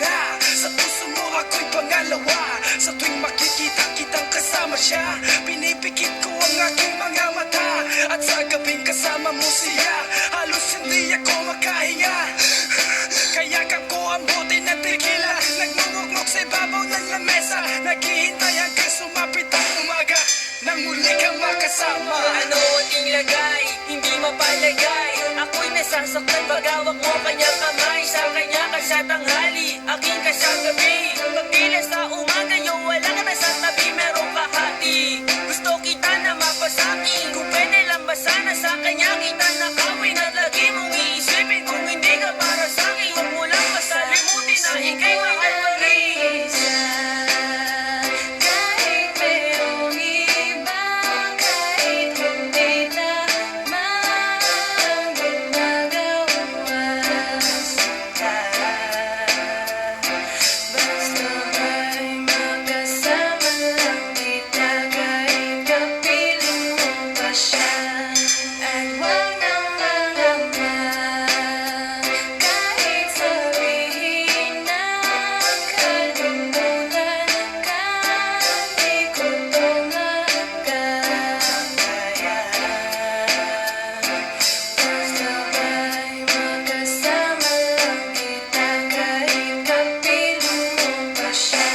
una. Sa puso mo ako'y pangalawa. Sa tuwing makikita kitang kasama siya, pinipikit ko ang aking mga mata. At sa gabing kasama mo siya, halos hindi ako makahinga. Kayakap ko ang bote ng tequila, nagmumukmok sa ibabaw ng lamesa, naghihintay hanggang sumapit ang umaga nang muli kang makasama. Ano ating lagay, hindi mapalagay. Ako'y nasasaktan pag hawak mo kanyang kamay. Sa kanya ka sa tanghali, aking ka sa gabi. Pagkilas sa umaga, yung wala ka na sa tabi, merong kahati. Gusto kita na mapasakin, kung pwede lang ba sana sa kanya kita nakawin. At lagi mong iisipin kung hindi ka para sa'kin. Huwag mo lang masalimutin na ika'y mahal pa rin. Kahit merong iba, kahit hindi tama ang ginagawa sa basta ba'y magkasama lang kita, kahit kapiling mo pa siya. At huwag nang malaman, kahit sabihin na kalimutan ka, di ko to magkakayanan. Basta ba'y magkasama lang kita, kahit kapiling mo pa siya.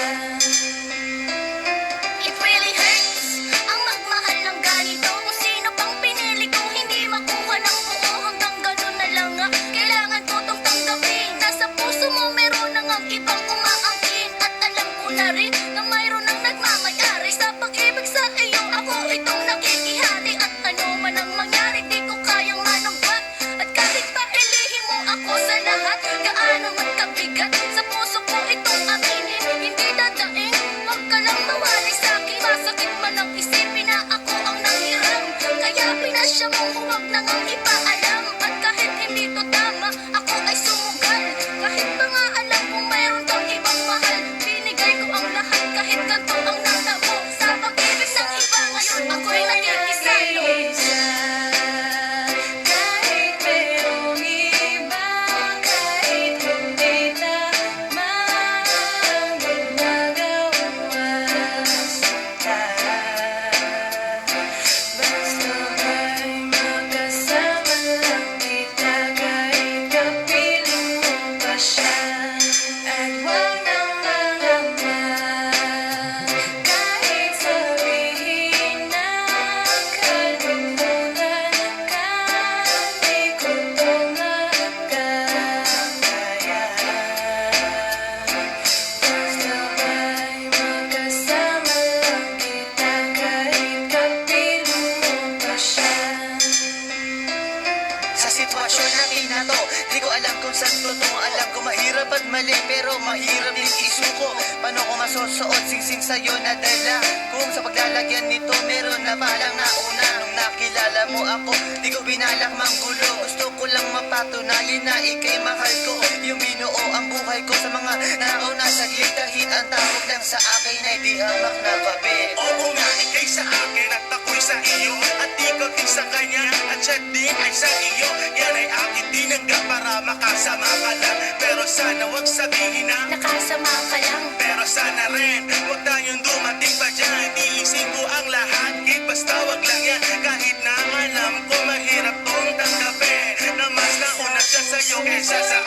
It really hurts ang magmahal ng ganito. Kung sino pang pinili ko, hindi makuha ng buo. Hanggang ganun na lang nga, kailangan ko tong tanggapin. Nasa puso mo meron nang ang ibang umaangkin. At alam ko na rin na mayroon nang nagmamayari sa pag-ibig sa iyo. Ako itong nakikihari. At ano man ang mangyari, di ko kayang manumbat. At kahit pa ilihin mo ako sa lahat, gaano man kabigat, sa puso ko itong aminin, hindi dadaing. Huwag ka lang mawali sa'kin, masakit man ang isipin na ako ang nanghiram. Kaya pinasya mong huwag nang ang ipaalam. At kahit hindi to tama, ako ay sumugal. Kahit pa nga alam kong mayroon kang ibang mahal, binigay ko ang lahat kahit ganito ang natamo. Sa pag-ibig ng iba ngayon, ako'y nakikisalo. Kahit merong iba, kahit hindi tama ang ginagawa sa basta ba'y magkasama lang kita, kahit kapiling mo pa siya. At huwag nang malaman, kahit sabihin na kalimutan ka, di ko to magkakayanan. Basta ba'y magkasama lang kita, kahit kapiling mo pa siya. Sa sitwasyon na kinato, di ko alam kung saan totoo. Alam ko mahirap at mali, pero mahirap din isuko. Paano ko masusuot singsing sa'yo na dala? Kung sa paglalagyan nito meron na palang nauna. Nung nakilala mo ako, di ko binalak manggulo. Gusto ko lang mapatunayan na ika'y mahal ko. Yung binuo ang buhay ko sa mga nauna. Saglit kahit ang tawag lang sa akin ay di hamak na kape. Oo nga, ika'y sa akin at ako'y sa iyo. At ikaw din sa kanya, at siya din ay sa iyo. Yan ay akin tinanggap para makasama ka lang. Pero sana wag sabihin na Nakasama ka lang. pero sana rin huwag tayong dumating pa dyan. Iisip ko ang lahat, kit basta wag lang yan. Kahit na alam ko mahirap tong tanggapin, na mas nauna siya sa'yo kaysa sa